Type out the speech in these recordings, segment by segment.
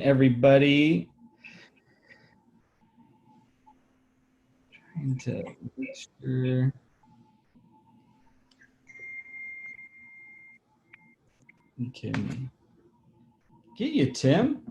Everybody. Trying to make sure. We can get you, Tim.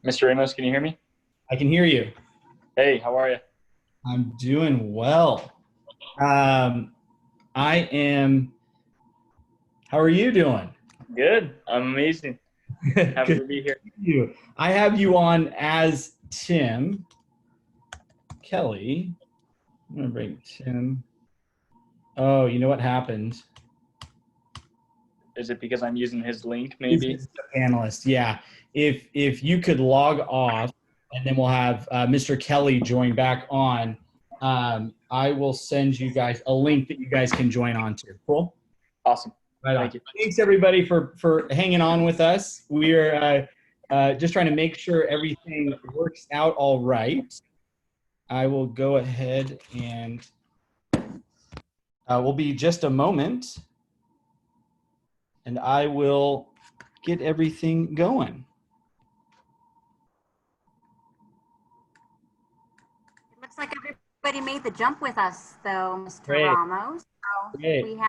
Mr. Ramos, can you hear me? I can hear you. Hey, how are you? I'm doing well. I am. How are you doing? Good. I'm amazing. Happy to be here. I have you on as Tim Kelly. I'm gonna bring Tim. Oh, you know what happened? Is it because I'm using his link, maybe? He's a panelist, yeah. If you could log off, and then we'll have Mr. Kelly join back on. I will send you guys a link that you guys can join on to. Cool? Awesome. Right on. Thank you. Thanks, everybody, for hanging on with us. We are just trying to make sure everything works out all right. I will go ahead and will be just a moment, and I will get everything going. It looks like everybody made the jump with us, though, Mr. Great. Ramos. So Great. we have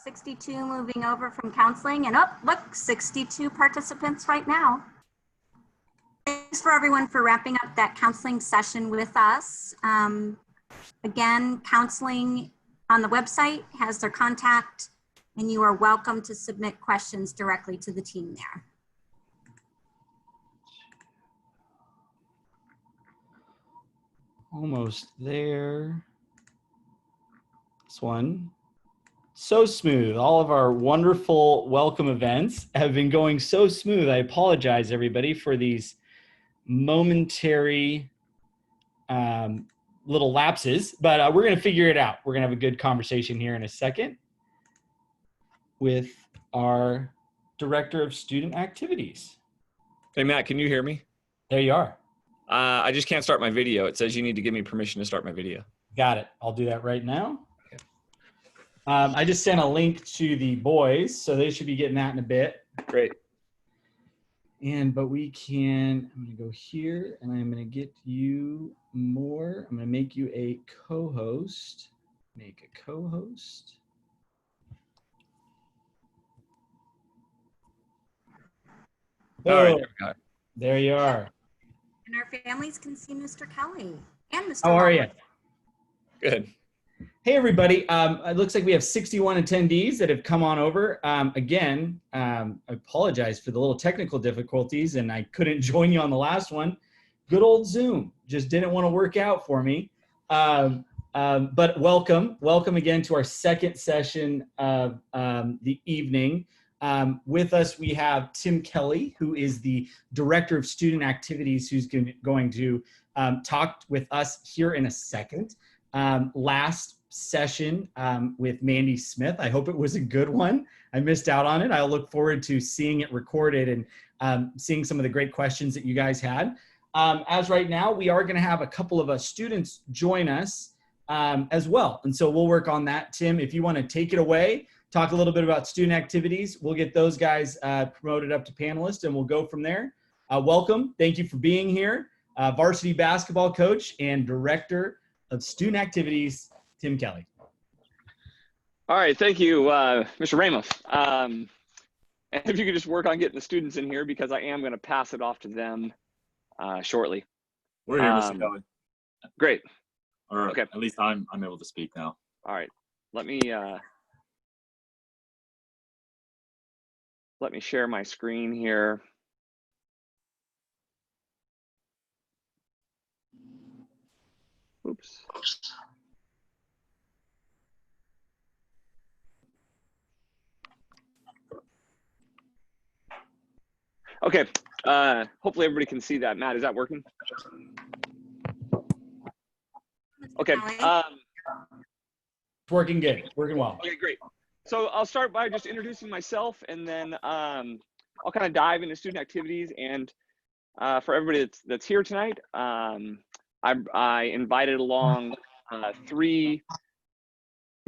62 moving over from counseling, and look, 62 participants right now. Thanks for everyone for wrapping up that counseling session with us. Again, counseling on the website has their contact, and you are welcome to submit questions directly to the team there. Almost there. This one. So smooth. All of our wonderful welcome events have been going so smooth. I apologize, everybody, for these momentary little lapses, but we're going to figure it out. We're going to have a good conversation here in a second with our Director of Student Activities. Hey, Matt, can you hear me? There you are. I just can't start my video. It says you need to give me permission to start my video. Got it. I'll do that right now. I just sent a link to the boys, so they should be getting that in a bit. Great. But we can, I'm going to go here, and I'm going to get you more. I'm going to make you a co-host. Make a co-host. All right, there we go. There you are. And our families can see Mr. Kelly and Mr. How are you? Good. Hey, everybody. It looks like we have 61 attendees that have come on over. Again, I apologize for the little technical difficulties, and I couldn't join you on the last one. Good old Zoom just didn't want to work out for me. But welcome again to our second session of the evening. With us, we have Tim Kelly, who is the Director of Student Activities, who's going to talk with us here in a second. Last session with Mandy Smith. I hope it was a good one. I missed out on it. I'll look forward to seeing it recorded and seeing some of the great questions that you guys had. As right now, we are going to have a couple of students join us as well. And so we'll work on that. Tim, if you want to take it away, talk a little bit about student activities. We'll get those guys promoted up to panelists, and we'll go from there. Welcome. Thank you for being here. Varsity basketball coach and Director of Student Activities, Tim Kelly. All right, thank you, Mr. Ramos. And if you could just work on getting the students in here, because I am going to pass it off to them shortly. We're here, Mr. Kelly. Great. Or okay. At least I'm able to speak now. All right, let me share my screen here. Oops. Okay, hopefully everybody can see that. Matt, is that working? Okay. It's working good, working well. Okay, great. So I'll start by just introducing myself, and then I'll I'll kind of dive into student activities. And for everybody that's here tonight, I invited along 3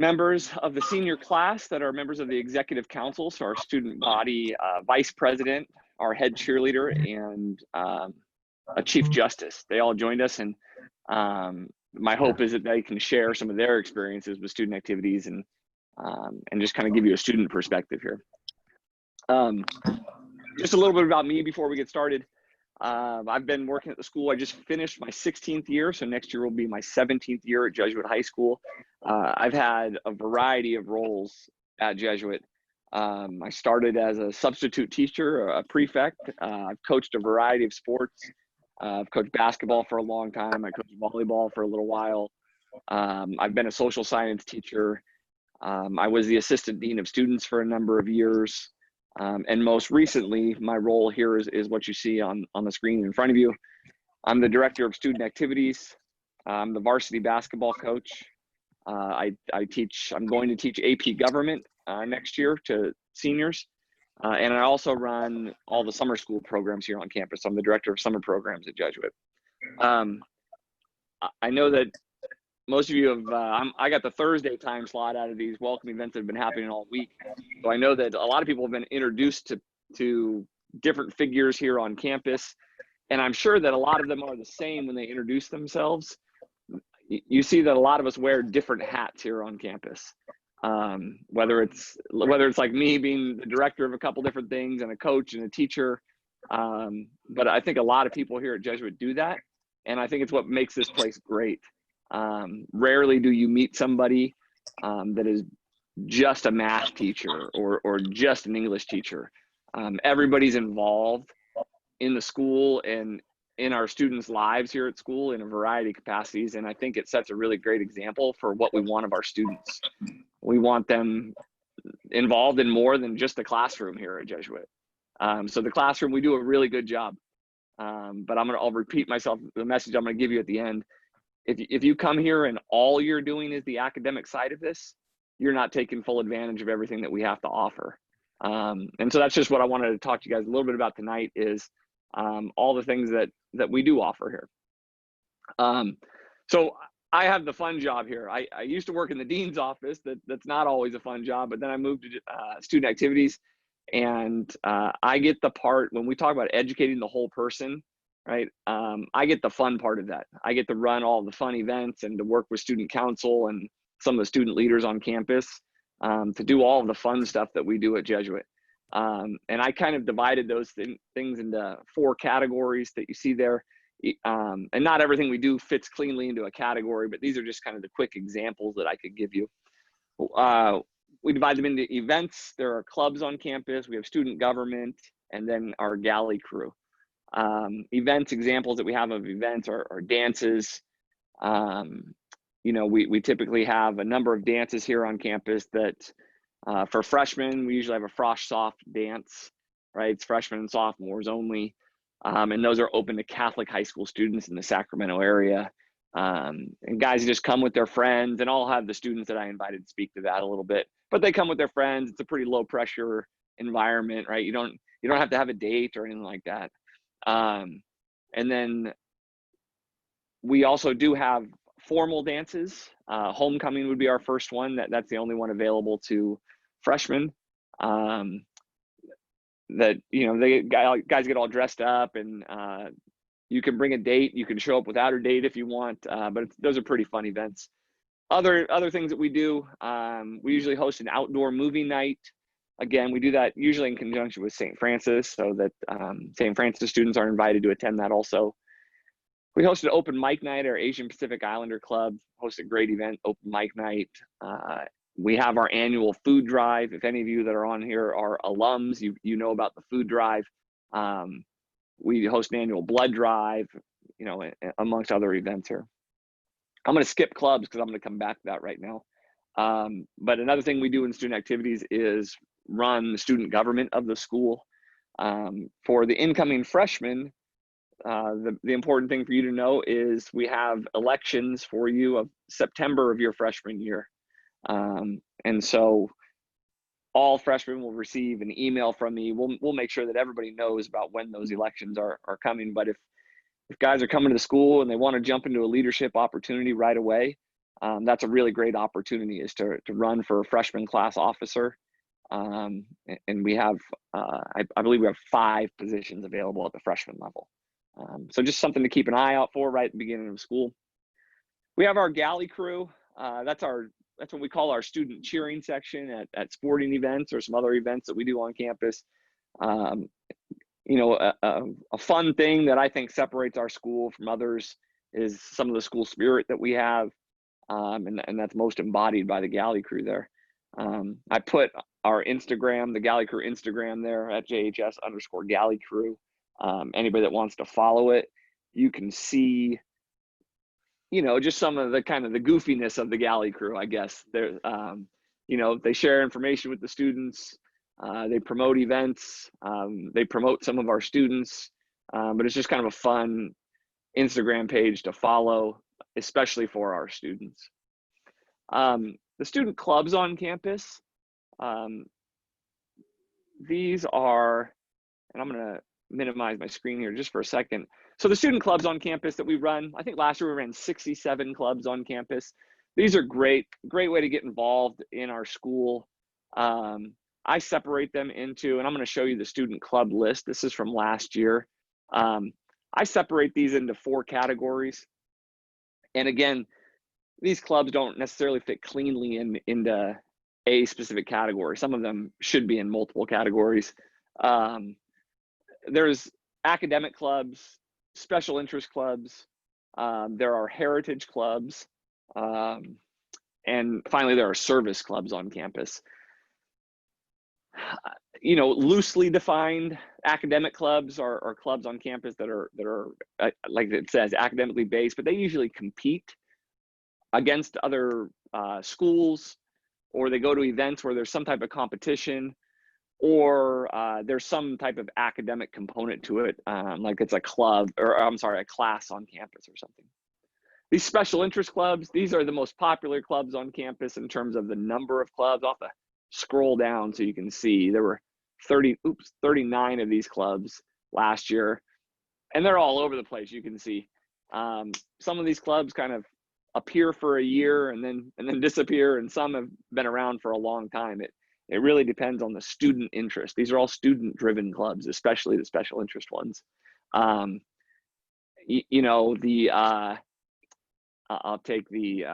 members of the senior class that are members of the executive council. So our student body vice president, our head cheerleader, and a chief justice. They all joined us, and my hope is that they can share some of their experiences with student activities and just kind of give you a student perspective here. Just a little bit about me before we get started. I've been working at the school. I just finished my 16th year, so next year will be my 17th year at Jesuit High School. I've had a variety of roles at Jesuit. I started as a substitute teacher, a prefect. I've coached a variety of sports. I've coached basketball for a long time. I coached volleyball for a little while. I've been a social science teacher. I was the assistant dean of students for a number of years. And most recently, my role here is what you see on the screen in front of you. I'm the director of student activities. I'm the varsity basketball coach. I'm going to teach AP government next year to seniors. And I also run all the summer school programs here on campus. I'm the director of summer programs at Jesuit. I know that most of you have, I got the Thursday time slot out of these welcome events that have been happening all week. So I know that a lot of people have been introduced to different figures here on campus. And I'm sure that a lot of them are the same when they introduce themselves. You see that a lot of us wear different hats here on campus. Whether it's like me being the director of a couple different things and a coach and a teacher. But I think a lot of people here at Jesuit do that. And I think it's what makes this place great. Rarely do you meet somebody that is just a math teacher or just an English teacher. Everybody's involved in the school and in our students' lives here at school in a variety of capacities. And I think it sets a really great example for what we want of our students. We want them involved in more than just the classroom here at Jesuit. So the classroom, we do a really good job. But I'll repeat myself, the message I'm gonna give you at the end. If you come here and all you're doing is the academic side of this, you're not taking full advantage of everything that we have to offer. And so that's just what I wanted to talk to you guys a little bit about tonight is all the things that we do offer here. So I have the fun job here. I used to work in the dean's office. That's not always a fun job, but then I moved to student activities, and I get the part when we talk about educating the whole person, right? I get the fun part of that. I get to run all the fun events and to work with student council and some of the student leaders on campus to do all of the fun stuff that we do at Jesuit. And I kind of divided those things into 4 categories that you see there. And not everything we do fits cleanly into a category, but these are just kind of the quick examples that I could give you. We divide them into events. There are clubs on campus. We have student government, and then our galley crew. Events, examples that we have of events are dances. You know, we typically have a number of dances here on campus that for freshmen, we usually have a frosh soft dance, right? It's freshmen and sophomores only. And those are open to Catholic high school students in the Sacramento area. And guys just come with their friends, and I'll have the students that I invited to speak to that a little bit, but they come with their friends. It's a pretty low pressure environment, right? You don't have to have a date or anything like that. And then we also do have formal dances. Homecoming would be our first one. That's the only one available to freshmen. That, you know, guys get all dressed up, and you can bring a date. You can show up without a date if you want, but those are pretty fun events. Other things that we do, we usually host an outdoor movie night. Again, we do that usually in conjunction with St. Francis, so that St. Francis students are invited to attend that also. We host an open mic night. Our Asian Pacific Islander Club hosts a great event, open mic night. We have our annual food drive. If any of you that are on here are alums, you know about the food drive. We host an annual blood drive, you know, amongst other events here. I'm going to skip clubs because I'm going to come back to that right now. But another thing we do in student activities is run the student government of the school. For the incoming freshmen, the important thing for you to know is we have elections for you of September of your freshman year. And so all freshmen will receive an email from me. We'll make sure that everybody knows about when those elections are coming. But if guys are coming to the school and they want to jump into a leadership opportunity right away, that's a really great opportunity, is to run for a freshman class officer. And we have, I believe we have 5 positions available at the freshman level. So just something to keep an eye out for right at the beginning of school. We have our galley crew. That's what we call our student cheering section at sporting events or some other events that we do on campus. You know, a fun thing that I think separates our school from others is some of the school spirit that we have. And that's most embodied by the galley crew there. I put our Instagram, the galley crew Instagram there at JHS_galley crew. Anybody that wants to follow it, you can see, you know, just some of the kind of the goofiness of the galley crew, I guess. They're, you know, they share information with the students. They promote events. They promote some of our students. But it's just kind of a fun Instagram page to follow, especially for our students. The student clubs on campus, these are, and I'm going to minimize my screen here just for a second. So the student clubs on campus that we run, I think last year we ran 67 clubs on campus. These are great way to get involved in our school. I separate them into, and I'm going to show you the student club list. This is from last year. I separate these into 4 categories. And again, these clubs don't necessarily fit cleanly into a specific category. Some of them should be in multiple categories. There's academic clubs, special interest clubs. There are heritage clubs. And finally, there are service clubs on campus. You know, loosely defined academic clubs are clubs on campus that are like it says, academically based, but they usually compete against other schools, or they go to events where there's some type of competition, or there's some type of academic component to it, like it's a club, or I'm sorry, a class on campus or something. These special interest clubs, these are the most popular clubs on campus in terms of the number of clubs. I'll have to scroll down so you can see there were 39 of these clubs last year, and they're all over the place. You can see some of these clubs kind of appear for a year and then disappear, and some have been around for a long time. It really depends on the student interest. These are all student driven clubs, especially the special interest ones. You know, I'll take the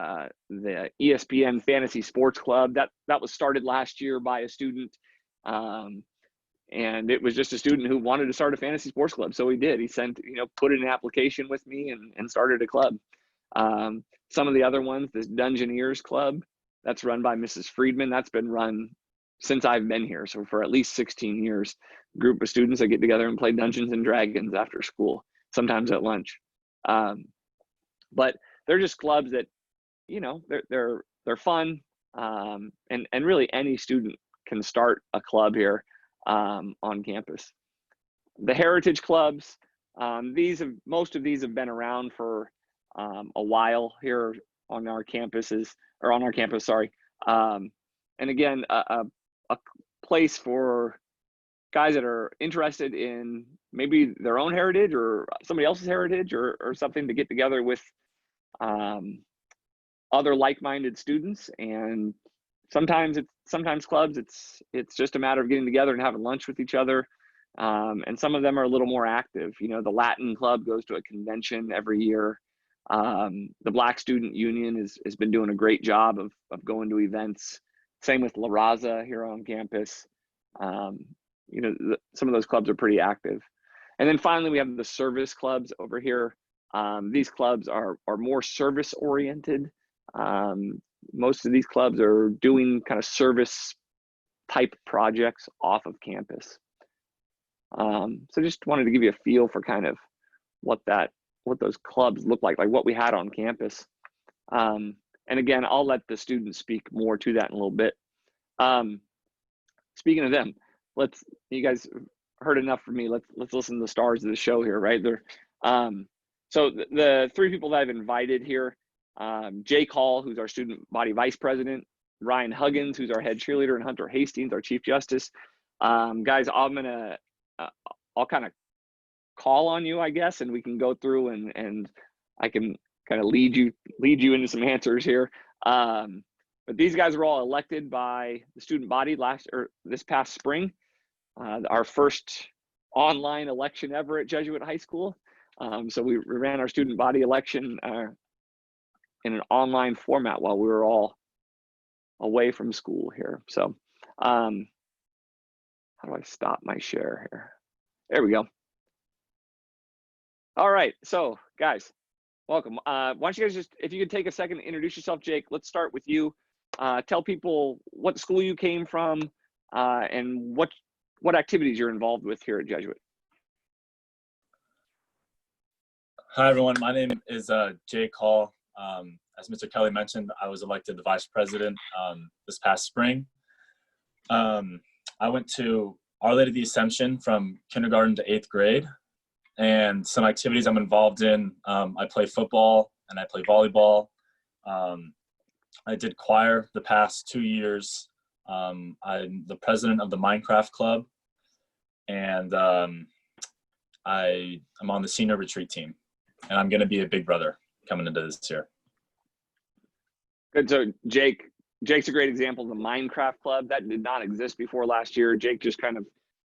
ESPN Fantasy Sports Club that was started last year by a student, and it was just a student who wanted to start a fantasy sports club, so he did. He put in an application with me and started a club. Some of the other ones, this Dungeoneers Club, that's run by Mrs. Friedman. That's been run since I've been here, so for at least 16 years. A group of students that get together and play Dungeons and Dragons after school, sometimes at lunch. But they're just clubs that, you know, they're fun, and really any student can start a club here on campus. The heritage clubs, most of these have been around for a while here on our campuses, or on our campus, sorry. And again, a place for guys that are interested in maybe their own heritage or somebody else's heritage, or something, to get together with other like-minded students. And sometimes clubs, it's just a matter of getting together and having lunch with each other. And some of them are a little more active. You know, the Latin Club goes to a convention every year. The Black Student Union has been doing a great job of going to events. Same with La Raza here on campus. You know, some of those clubs are pretty active. And then finally, we have the service clubs over here. These clubs are more service oriented. Most of these clubs are doing kind of service type projects off of campus. So just wanted to give you a feel for kind of what those clubs look like what we had on campus. And again, I'll let the students speak more to that in a little bit. Speaking of them, you guys heard enough from me. Let's listen to the stars of the show here, right? So the 3 people that I've invited here, Jake Hall, who's our student body vice president, Ryan Huggins, who's our head cheerleader, and Hunter Hastings, our Chief Justice. Guys, I'll kind of call on you, I guess, and we can go through and I can kind of lead you into some answers here. But these guys were all elected by the student body this past spring. Our first online election ever at Jesuit High School. So we ran our student body election in an online format while we were all away from school here. So how do I stop my share here? There we go. All right, so guys, welcome. Why don't you guys just, if you could take a second to introduce yourself. Jake, let's start with you. Tell people what school you came from and what activities you're involved with here at Jesuit. Hi, everyone. My name is Jake Hall. As Mr. Kelly mentioned, I was elected the vice president this past spring. I went to Our Lady of the Assumption from kindergarten to 8th grade. And some activities I'm involved in, I play football and I play volleyball. I did choir the past 2 years. I'm the president of the Minecraft Club, and I'm on the senior retreat team, and I'm going to be a big brother coming into this year. Good. So Jake's a great example of the Minecraft Club. That did not exist before last year. Jake just kind of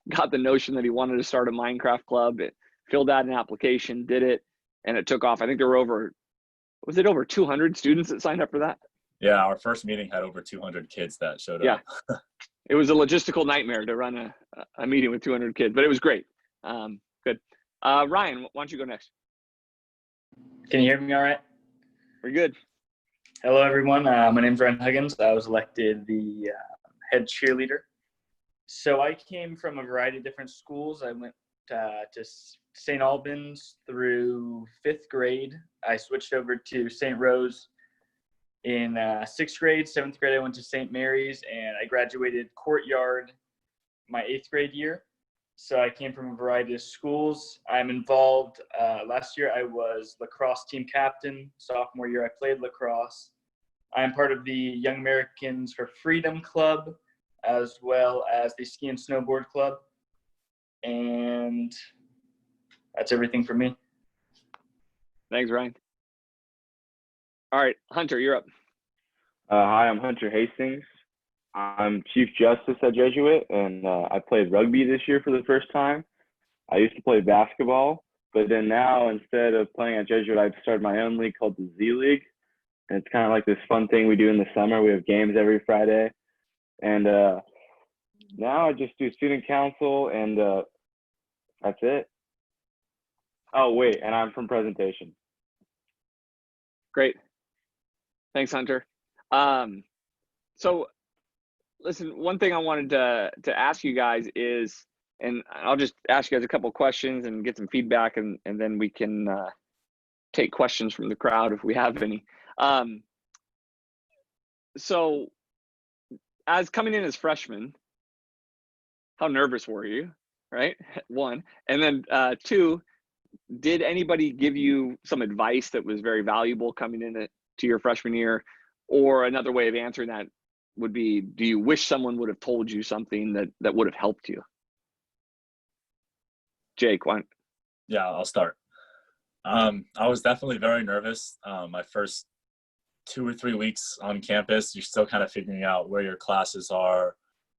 got the notion that he wanted to start a Minecraft Club. It filled out an application, did it, and it took off. I think there were over 200 students that signed up for that? Yeah, our first meeting had over 200 kids that showed up. Yeah, it was a logistical nightmare to run a meeting with 200 kids, but it was great. Good. Ryan, why don't you go next? Can you hear me all right? We're good. Hello, everyone. My name's Ryan Huggins. I was elected the head cheerleader. So I came from a variety of different schools. I went to St. Albans through 5th grade. I switched over to St. Rose in 6th grade. 7th grade, I went to St. Mary's, and I graduated Courtyard my 8th grade year. So I came from a variety of schools. I'm involved. Last year, I was lacrosse team captain. Sophomore year, I played lacrosse. I'm part of the Young Americans for Freedom Club, as well as the Ski and Snowboard Club. And that's everything for me. Thanks, Ryan. All right, Hunter, you're up. Hi, I'm Hunter Hastings. I'm Chief Justice at Jesuit, and I played rugby this year for the first time. I used to play basketball, but then now instead of playing at Jesuit, I've started my own league called the Z League. And it's kind of like this fun thing we do in the summer. We have games every Friday. And now I just do student council, and that's it. Oh, wait, and I'm from presentation. Great. Thanks, Hunter. So listen, one thing I wanted to ask you guys is, and I'll just ask you guys a couple of questions and get some feedback, and then we can take questions from the crowd if we have any. So as coming in as freshmen, how nervous were you, right? One. And then two, did anybody give you some advice that was very valuable coming in to your freshman year? Or another way of answering that would be, do you wish someone would have told you something that would have helped you? Jake, why? Yeah, I'll start. I was definitely very nervous. My first 2 or 3 weeks on campus, you're still kind of figuring out where your classes are,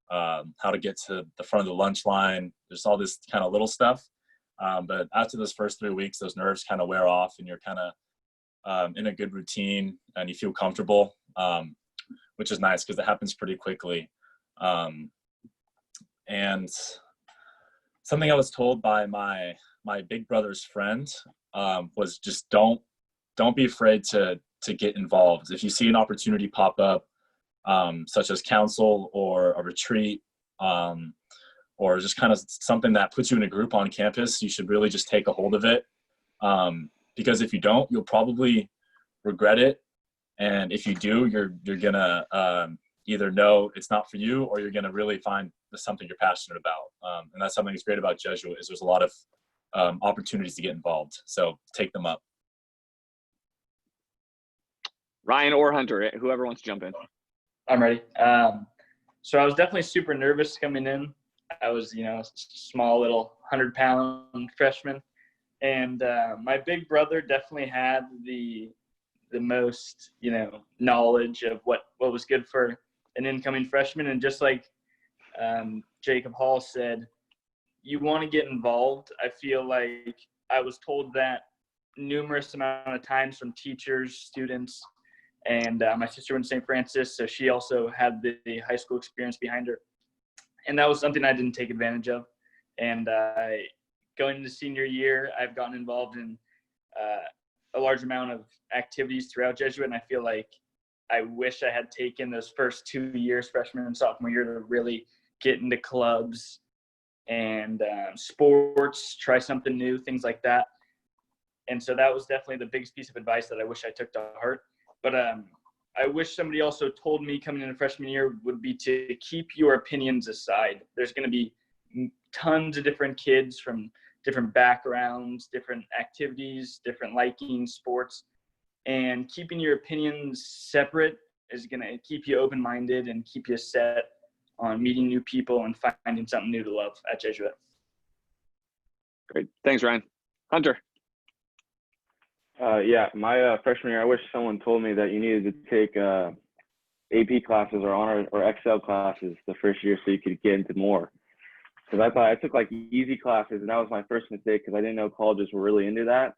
how to get to the front of the lunch line. There's all this kind of little stuff. But after those first 3 weeks, those nerves kind of wear off, and you're kind of in a good routine and you feel comfortable, which is nice because it happens pretty quickly. And something I was told by my big brother's friend was just don't be afraid to get involved. If you see an opportunity pop up, such as council or a retreat, or just kind of something that puts you in a group on campus, you should really just take a hold of it. Because if you don't, you'll probably regret it. And if you do, you're gonna either know it's not for you, or you're gonna really find something you're passionate about. And that's something that's great about Jesuit, is there's a lot of opportunities to get involved. So take them up. Ryan or Hunter, whoever wants to jump in. I'm ready. So I was definitely super nervous coming in. I was, a small little 100-pound freshman. And my big brother definitely had the most, knowledge of what was good for an incoming freshman. And just like Jacob Hall said, you want to get involved. I feel like I was told that numerous amount of times from teachers, students, and my sister went to St. Francis, so she also had the high school experience behind her. And that was something I didn't take advantage of. And going into senior year, I've gotten involved in a large amount of activities throughout Jesuit, and I feel like I wish I had taken those first 2 years, freshman and sophomore year, to really get into clubs and sports, try something new, things like that. And so that was definitely the biggest piece of advice that I wish I took to heart. But I wish somebody also told me coming into freshman year would be to keep your opinions aside. There's going to be tons of different kids from different backgrounds, different activities, different likings, sports, and keeping your opinions separate is going to keep you open-minded and keep you set on meeting new people and finding something new to love at Jesuit. Great. Thanks, Ryan. Hunter. Yeah, my freshman year, I wish someone told me that you needed to take AP classes or honor or Excel classes the first year so you could get into more. Because I thought I took like easy classes, and that was my first mistake because I didn't know colleges were really into that.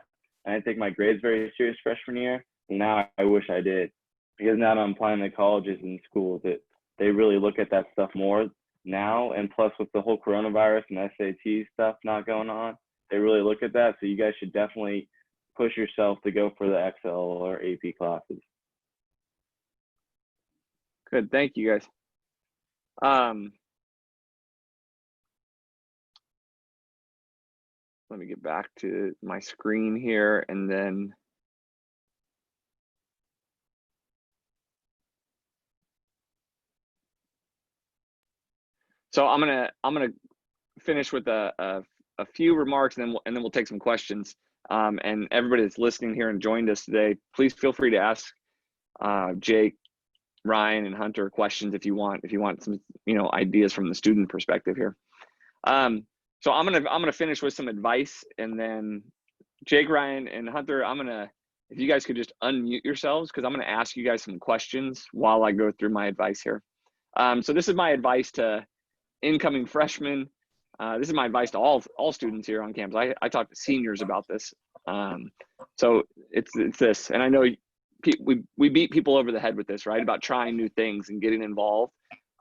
I didn't take my grades very serious freshman year, and now I wish I did. Because now that I'm applying to colleges and schools, that they really look at that stuff more now, and plus with the whole coronavirus and SAT stuff not going on, they really look at that. So you guys should definitely push yourself to go for the Excel or AP classes. Good. Thank you, guys. Let me get back to my screen here, and then so I'm gonna finish with a few remarks, and then we'll take some questions. And everybody that's listening here and joined us today, please feel free to ask Jake, Ryan, and Hunter questions if you want some ideas from the student perspective here. So I'm gonna finish with some advice, and then Jake, Ryan, and Hunter, if you guys could just unmute yourselves, because I'm gonna ask you guys some questions while I go through my advice here. So this is my advice to incoming freshmen. This is my advice to all students here on campus. I talk to seniors about this. So it's this, and I know we beat people over the head with this, right? About trying new things and getting involved.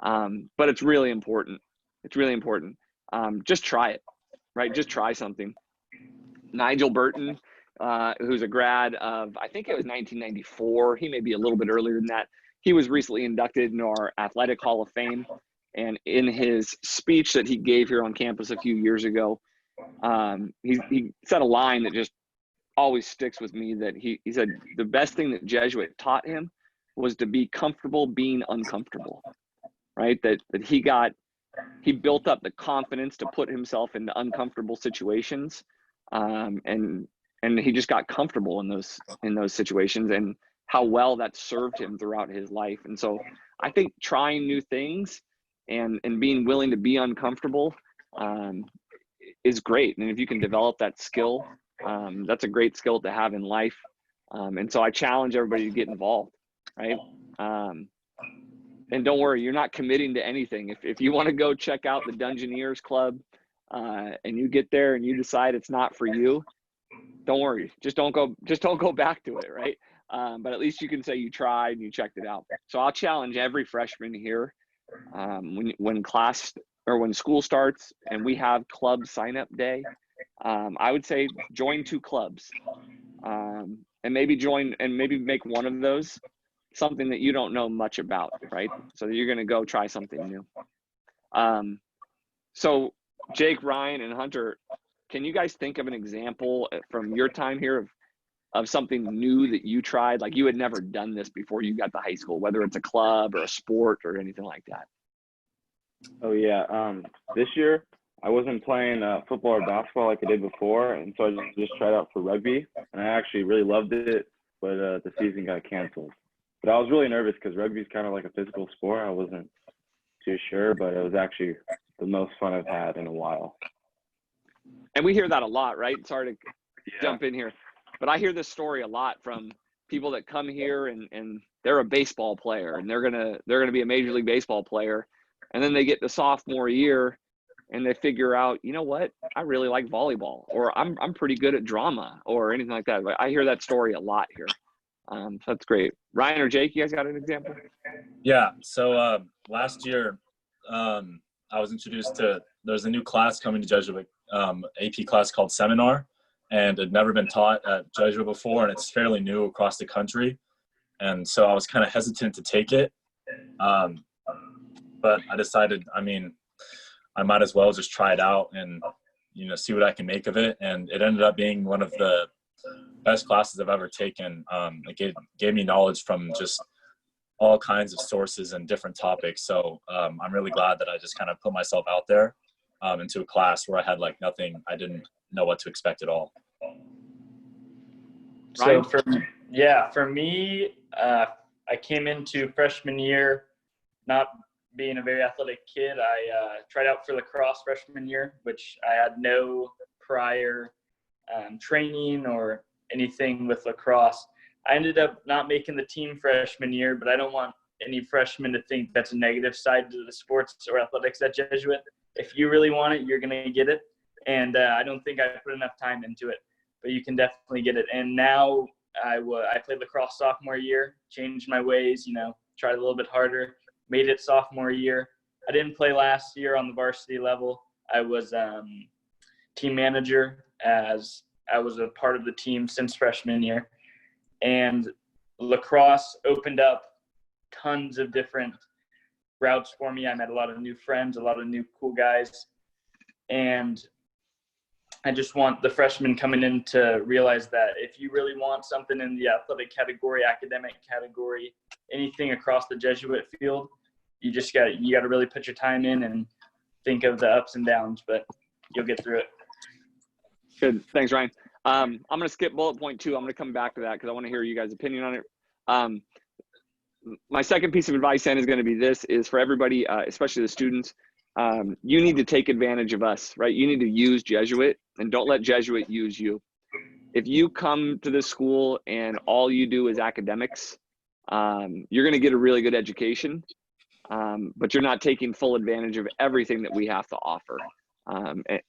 But it's really important. It's really important. Just try it, right? Just try something. Nigel Burton, who's a grad of, I think it was 1994. He may be a little bit earlier than that. He was recently inducted into our Athletic Hall of Fame. And in his speech that he gave here on campus a few years ago, he said a line that just always sticks with me, that he said the best thing that Jesuit taught him was to be comfortable being uncomfortable, right? That he built up the confidence to put himself into uncomfortable situations, and he just got comfortable in those situations, and how well that served him throughout his life. And so I think trying new things and being willing to be uncomfortable is great. And if you can develop that skill, that's a great skill to have in life. And so I challenge everybody to get involved, right? And don't worry, you're not committing to anything. If you want to go check out the Dungeoneers Club and you get there and you decide it's not for you, don't worry. Just don't go back to it, right? But at least you can say you tried and you checked it out. So I'll challenge every freshman here, when class or when school starts and we have club sign-up day, I would say join 2 clubs, and maybe make one of those something that you don't know much about, right? So that you're going to go try something new. So Jake, Ryan, and Hunter, can you guys think of an example from your time here of something new that you tried, like you had never done this before you got to high school, whether it's a club or a sport or anything like that? Oh yeah, this year I wasn't playing football or basketball like I did before, and so I just tried out for rugby, and I actually really loved it, but the season got canceled. But I was really nervous because rugby is kind of like a physical sport. I wasn't too sure, but it was actually the most fun I've had in a while. And we hear that a lot, right? Sorry to Yeah. jump in here, but I hear this story a lot from people that come here and they're a baseball player and they're gonna be a Major League Baseball player, and then they get to sophomore year and they figure out, you know what, I really like volleyball, or I'm pretty good at drama, or anything like that. I hear that story a lot here. So that's great. Ryan or Jake, you guys got an example? Yeah. So last year, I was introduced to, there's a new class coming to Jesuit, AP class called Seminar, and it had never been taught at Jesuit before, and it's fairly new across the country. And so I was kind of hesitant to take it. But I decided, I mean, I might as well just try it out and, you know, see what I can make of it. And it ended up being one of the best classes I've ever taken. It gave me knowledge from just all kinds of sources and different topics. So I'm really glad that I just kind of put myself out there into a class where I had like nothing, I didn't know what to expect at all. So for me, I came into freshman year not being a very athletic kid. I tried out for lacrosse freshman year, which I had no prior training or anything with lacrosse. I ended up not making the team freshman year, but I don't want any freshmen to think that's a negative side to the sports or athletics at Jesuit. If you really want it, you're going to get it. And I don't think I put enough time into it, but you can definitely get it. And now I played lacrosse sophomore year, changed my ways, you know, tried a little bit harder, made it sophomore year. I didn't play last year on the varsity level. I was team manager, as I was a part of the team since freshman year. And lacrosse opened up tons of different routes for me. I met a lot of new friends, a lot of new cool guys. And I just want the freshmen coming in to realize that if you really want something in the athletic category, academic category, anything across the Jesuit field, you got to really put your time in and think of the ups and downs, but you'll get through it. Good. Thanks, Ryan. I'm going to skip bullet point 2. I'm going to come back to that because I want to hear you guys' opinion on it. My second piece of advice then is going to be this, is for everybody, especially the students, you need to take advantage of us, right? You need to use Jesuit, and don't let Jesuit use you. If you come to this school and all you do is academics, you're going to get a really good education, but you're not taking full advantage of everything that we have to offer.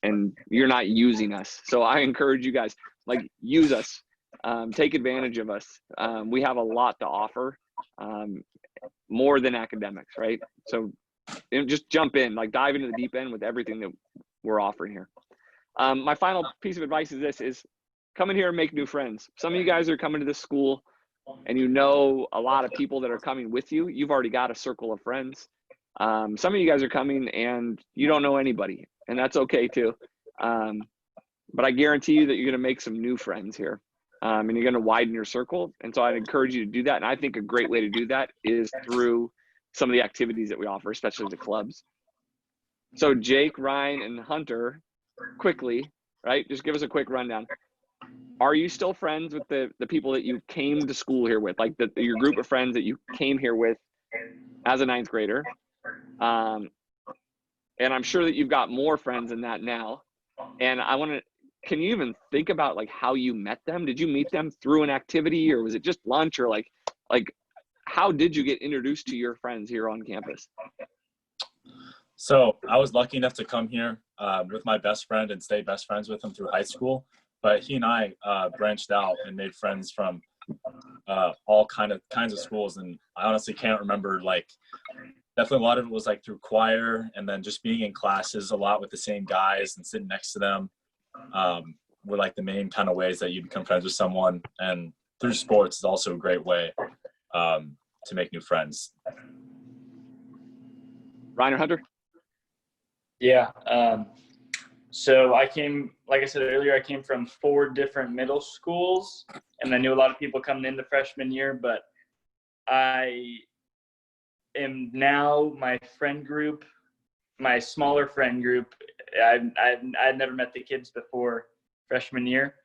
And you're not using us. So I encourage you guys, like, use us, take advantage of us. We have a lot to offer, more than academics, right? So just jump in, like dive into the deep end with everything that we're offering here. My final piece of advice is this, is come in here and make new friends. Some of you guys are coming to this school and you know a lot of people that are coming with you. You've already got a circle of friends. Some of you guys are coming and you don't know anybody, and that's okay too. But I guarantee you that you're going to make some new friends here, and you're going to widen your circle. And so I'd encourage you to do that. And I think a great way to do that is through some of the activities that we offer, especially the clubs. So Jake, Ryan, and Hunter, quickly, right? Just give us a quick rundown. Are you still friends with the people that you came to school here with, like your group of friends that you came here with as a 9th grader? And I'm sure that you've got more friends than that now. And can you even think about like how you met them? Did you meet them through an activity, or was it just lunch, or like how did you get introduced to your friends here on campus? So I was lucky enough to come here with my best friend and stay best friends with him through high school. But he and I branched out and made friends from all kinds of schools. And I honestly can't remember, like, definitely a lot of it was like through choir, and then just being in classes a lot with the same guys and sitting next to them were like the main kind of ways that you become friends with someone. And through sports is also a great way to make new friends. Ryan or Hunter? Yeah. So I came, like I said earlier, I came from 4 different middle schools, and I knew a lot of people coming into freshman year, but I am now my friend group, my smaller friend group. I'd never met the kids before freshman year,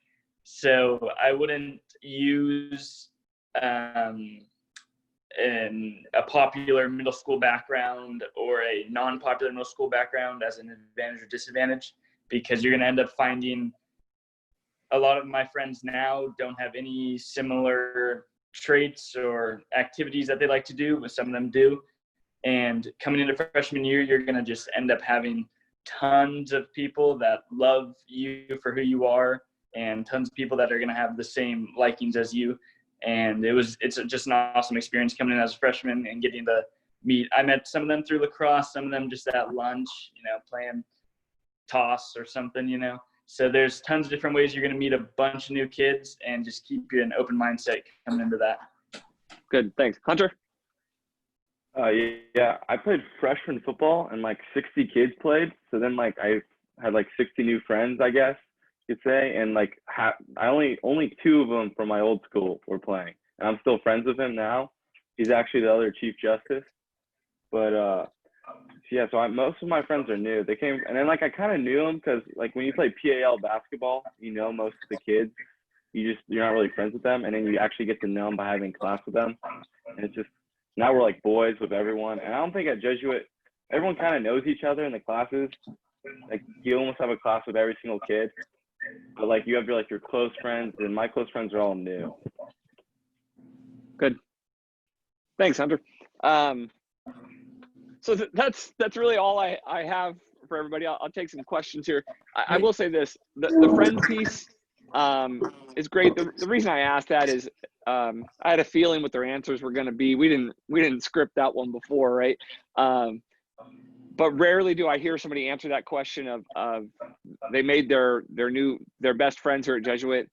so I wouldn't use a popular middle school background or a non-popular middle school background as an advantage or disadvantage, because you're going to end up finding a lot of my friends now don't have any similar traits or activities that they like to do, but some of them do. And coming into freshman year, you're going to just end up having tons of people that love you for who you are, and tons of people that are going to have the same likings as you. And it's just an awesome experience coming in as a freshman and getting to meet. I met some of them through lacrosse, some of them just at lunch, playing toss or something, So there's tons of different ways you're going to meet a bunch of new kids, and just keep you an open mindset coming into that. Good, thanks. Hunter? Yeah, I played freshman football and like 60 kids played. So then like I had like 60 new friends, I guess you could say. And like I only 2 of them from my old school were playing. And I'm still friends with him now. He's actually the other Chief Justice. But yeah, so most of my friends are new. They came, and then like I kind of knew them because like when you play PAL basketball, most of the kids. You're not really friends with them, and then you actually get to know them by having class with them. And it's just, now we're like boys with everyone. And I don't think at Jesuit, everyone kind of knows each other in the classes. Like you almost have a class with every single kid. But like you have your close friends, and my close friends are all new. Good. Thanks, Hunter. So that's really all I have for everybody. I'll take some questions here. I will say this, the friend piece is great. The reason I asked that is I had a feeling what their answers were going to be. We didn't script that one before, right? But rarely do I hear somebody answer that question of they made their best friends here at Jesuit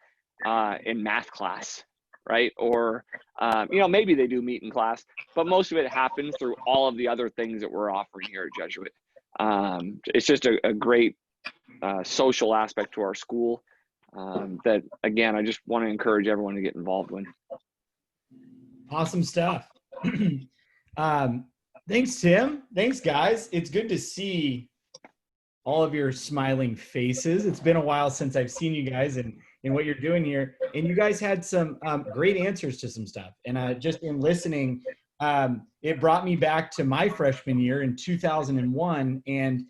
in math class, right? Or maybe they do meet in class, but most of it happens through all of the other things that we're offering here at Jesuit. It's just a great social aspect to our school that, again, I just want to encourage everyone to get involved in. Awesome stuff. Thanks, Tim. Thanks, guys. It's good to see all of your smiling faces. It's been a while since I've seen you guys and what you're doing here. And you guys had some great answers to some stuff. And just in listening, it brought me back to my freshman year in 2001. And,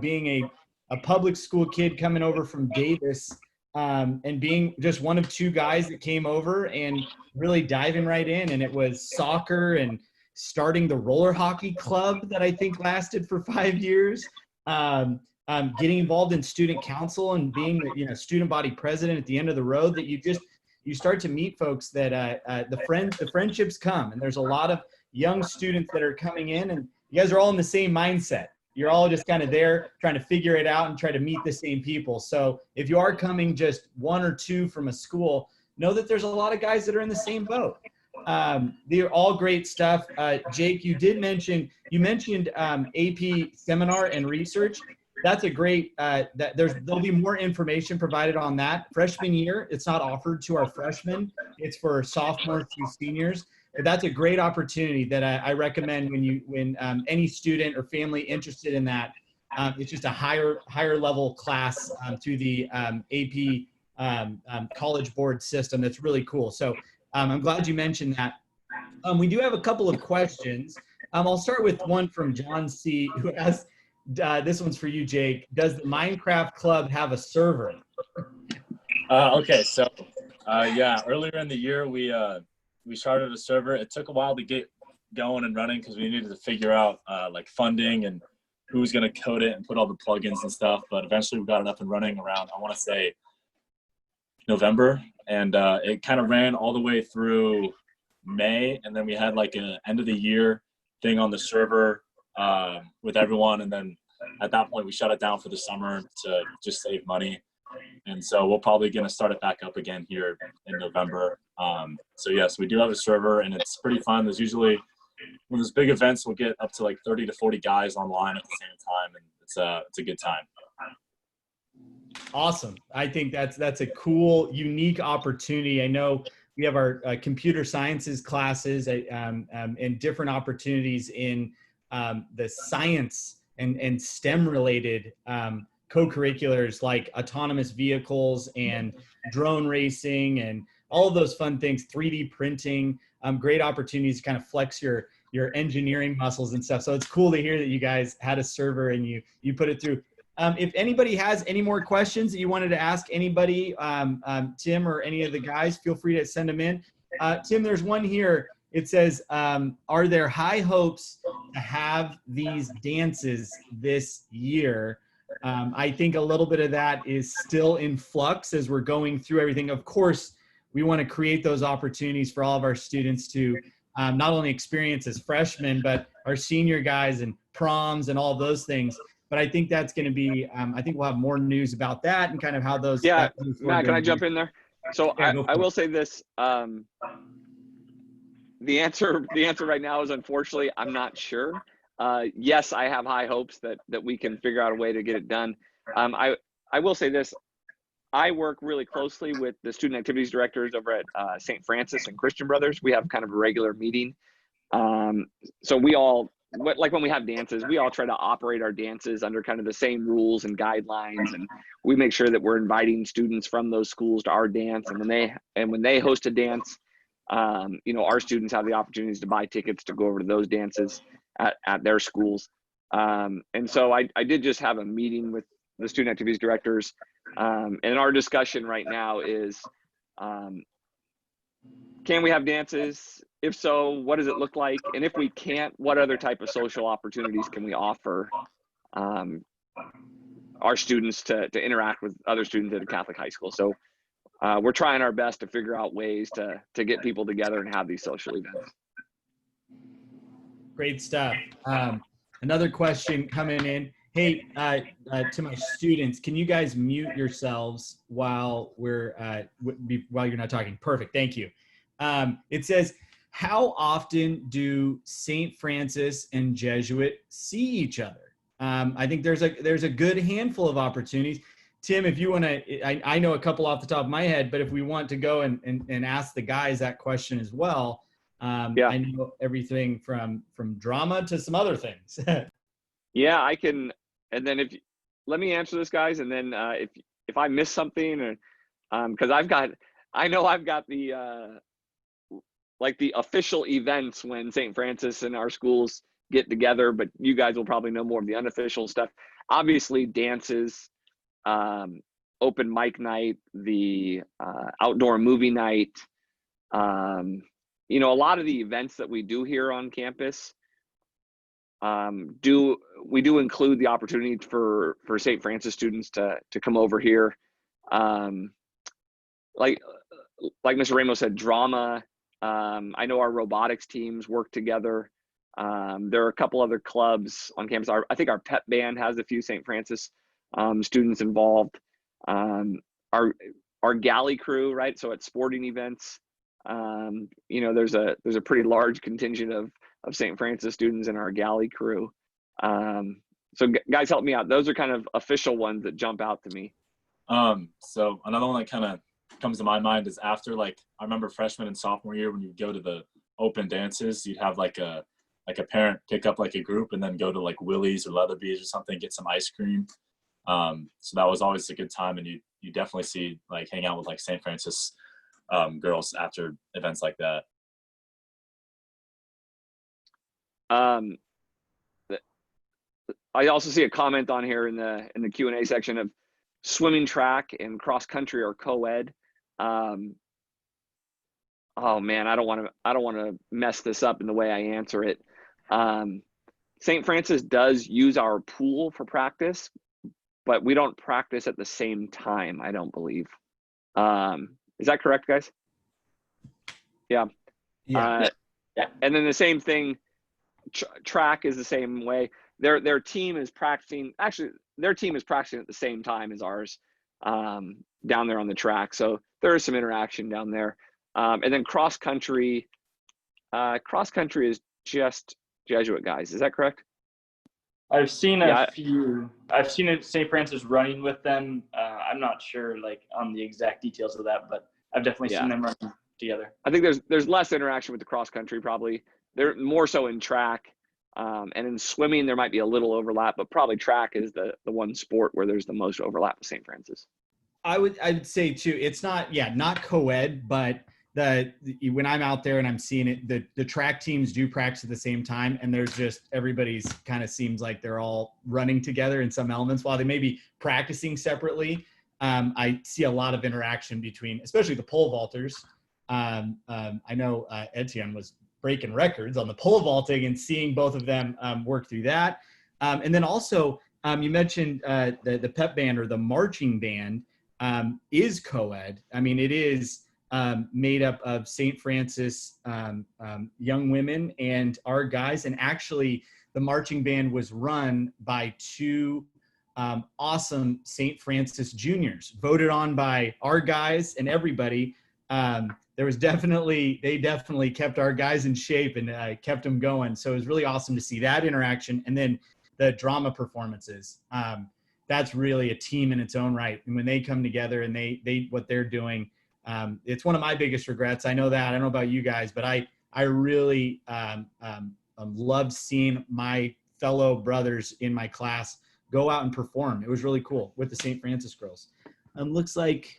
being a public school kid coming over from Davis, and being just one of 2 guys that came over and really diving right in. And it was soccer and starting the roller hockey club that I think lasted for 5 years, getting involved in student council and being the student body president at the end of the road, that you start to meet folks that the friendships come. And there's a lot of young students that are coming in, and you guys are all in the same mindset. You're all just kind of there trying to figure it out and try to meet the same people. So if you are coming just 1 or 2 from a school, know that there's a lot of guys that are in the same boat. They're all great stuff. Jake, you mentioned AP seminar and research. That's a great, there'll be more information provided on that. Freshman year, it's not offered to our freshmen. It's for sophomores through seniors. But that's a great opportunity that I recommend when any student or family interested in that. It's just a higher level class through the AP college board system. That's really cool. So I'm glad you mentioned that. We do have a couple of questions. I'll start with one from John C., who asked, this one's for you, Jake. Does the Minecraft Club have a server? Okay, so yeah, earlier in the year we started a server. It took a while to get going and running because we needed to figure out like funding and who's going to code it and put all the plugins and stuff. But eventually we got it up and running around, I want to say, November, and it kind of ran all the way through May, and then we had like an end of the year thing on the server with everyone, and then at that point we shut it down for the summer to just save money. And so we're probably going to start it back up again here in November. So yes, we do have a server, and it's pretty fun. There's usually, when there's big events, we'll get up to like 30 to 40 guys online at the same time, and it's a good time. Awesome. I think that's a cool, unique opportunity. I know we have our computer sciences classes and different opportunities in the science and STEM related co-curriculars like autonomous vehicles and drone racing and all of those fun things, 3D printing, great opportunities to kind of flex your engineering muscles and stuff. So it's cool to hear that you guys had a server and you put it through. If anybody has any more questions that you wanted to ask anybody, Tim or any of the guys, feel free to send them in. Tim, there's one here. It says, are there high hopes to have these dances this year? I think a little bit of that is still in flux as we're going through everything. Of course, we want to create those opportunities for all of our students to not only experience as freshmen, but our senior guys and proms and all of those things. But I think that's going to be, I think we'll have more news about that and kind of how those. Yeah, Matt, can I jump in there? So yeah, I will say this. The answer right now is, unfortunately, I'm not sure. Yes, I have high hopes that we can figure out a way to get it done. I will say this. I work really closely with the student activities directors over at St. Francis and Christian Brothers. We have kind of a regular meeting. So we all, like when we have dances, we all try to operate our dances under kind of the same rules and guidelines, and we make sure that we're inviting students from those schools to our dance. And when they host a dance, our students have the opportunities to buy tickets to go over to those dances at their schools. And so I did just have a meeting with the student activities directors. And our discussion right now is, can we have dances? If so, what does it look like? And if we can't, what other type of social opportunities can we offer our students to interact with other students at a Catholic high school? So we're trying our best to figure out ways to get people together and have these social events. Great stuff. Another question coming in. Hey, to my students, can you guys mute yourselves while while you're not talking? Perfect. Thank you. It says, how often do St. Francis and Jesuit see each other? I think there's a good handful of opportunities. Tim, if you want to, I know a couple off the top of my head, but if we want to go and ask the guys that question as well, Yeah. I know everything from drama to some other things. Yeah, I can. And then let me answer this, guys. And then if I miss something, or because I know I've got the like the official events when St. Francis and our schools get together, but you guys will probably know more of the unofficial stuff. Obviously, dances, open mic night, the outdoor movie night. A lot of the events that we do here on campus we do include the opportunity for St. Francis students to come over here. Like Mr. Ramos said, drama. I know our robotics teams work together. There are a couple other clubs on campus. I think our pep band has a few St. Francis students involved. Our galley crew, right? So at sporting events, there's a pretty large contingent of St. Francis students in our galley crew. So guys, help me out. Those are kind of official ones that jump out to me. So another one that kind of comes to my mind is after, like, I remember freshman and sophomore year when you go to the open dances, you'd have like a parent pick up like a group and then go to like Willie's or Leatherby's or something, get some ice cream. So that was always a good time, and you definitely see like hang out with like St. Francis girls after events like that. I also see a comment on here in the Q&A section of swimming, track, and cross country are co-ed. Oh man, I don't want to mess this up in the way I answer it. St. Francis does use our pool for practice, but we don't practice at the same time, I don't believe. Is that correct, guys? Yeah. Yeah. And then the same thing, track is the same way. Their team is practicing. Actually, their team is practicing at the same time as ours down there on the track. So there is some interaction down there. And then cross country is just Jesuit guys. Is that correct? I've seen a few. I've seen St. Francis running with them. I'm not sure like on the exact details of that, but I've definitely seen them running together. I think there's less interaction with the cross country probably. They're more so in track. And in swimming, there might be a little overlap, but probably track is the one sport where there's the most overlap with St. Francis. I would say too, it's not co-ed, but when I'm out there and I'm seeing it, the track teams do practice at the same time, and there's just everybody's kind of seems like they're all running together in some elements while they may be practicing separately. I see a lot of interaction between, especially the pole vaulters. I know Etienne was breaking records on the pole vaulting and seeing both of them work through that. And then also you mentioned the pep band or the marching band is co-ed. I mean, it is made up of St. Francis young women and our guys. And actually the marching band was run by two awesome St. Francis juniors, voted on by our guys and everybody. They definitely kept our guys in shape and kept them going. So it was really awesome to see that interaction. And then the drama performances. That's really a team in its own right. And when they come together and they what they're doing, it's one of my biggest regrets. I know that. I don't know about you guys, but I really loved seeing my fellow brothers in my class go out and perform. It was really cool with the St. Francis girls. Looks like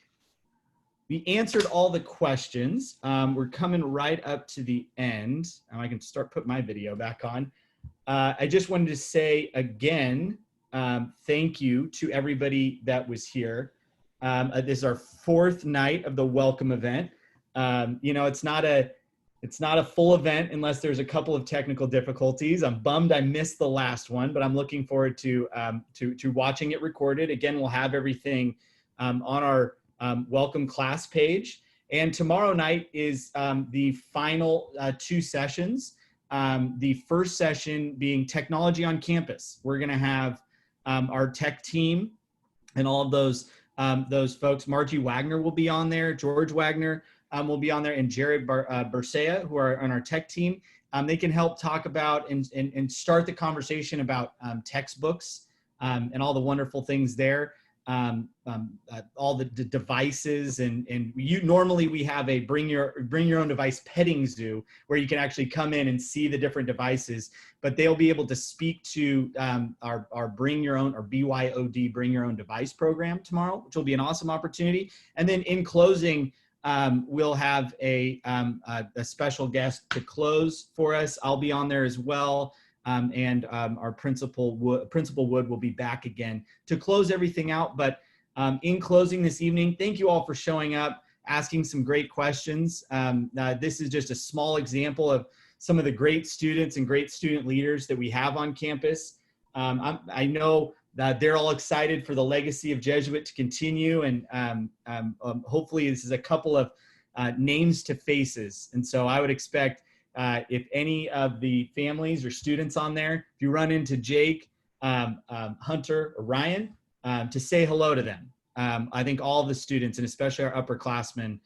we answered all the questions. We're coming right up to the end. I can start putting my video back on. I just wanted to say again, thank you to everybody that was here. This is our fourth night of the welcome event. It's not a full event unless there's a couple of technical difficulties. I'm bummed I missed the last one, but I'm looking forward to watching it recorded. Again, we'll have everything on our welcome class page. And tomorrow night is the final two sessions. The first session being technology on campus. We're going to have our tech team and all of those folks. Margie Wagner will be on there. George Wagner will be on there, and Jared Bersea, who are on our tech team. They can help talk about and start the conversation about textbooks and all the wonderful things there. All the devices and normally we have a bring your own device petting zoo where you can actually come in and see the different devices, but they'll be able to speak to our bring your own or BYOD bring your own device program tomorrow, which will be an awesome opportunity. And then in closing, we'll have a special guest to close for us. I'll be on there as well. And our Principal Wood will be back again to close everything out. But in closing this evening, thank you all for showing up, asking some great questions. This is just a small example of some of the great students and great student leaders that we have on campus. I know that they're all excited for the legacy of Jesuit to continue, and hopefully this is a couple of names to faces. And so I would expect if any of the families or students on there, if you run into Jake, Hunter, or Ryan, to say hello to them. I think all of the students, and especially our upperclassmen,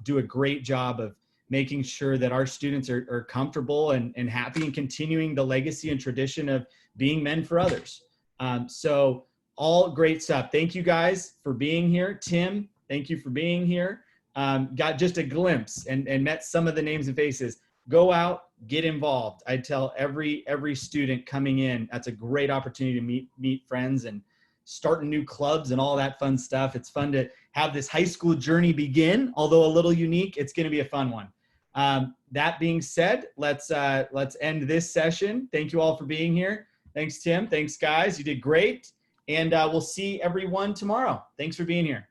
do a great job of making sure that our students are comfortable and happy and continuing the legacy and tradition of being men for others. So all great stuff. Thank you guys for being here. Tim, thank you for being here. Got just a glimpse and met some of the names and faces. Go out, get involved. I tell every student coming in, that's a great opportunity to meet friends and starting new clubs and all that fun stuff. It's fun to have this high school journey begin, although a little unique. It's going to be a fun one. That being said, let's end this session. Thank you all for being here. Thanks, Tim. Thanks, guys. You did great. And we'll see everyone tomorrow. Thanks for being here.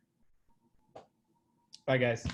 Bye, guys.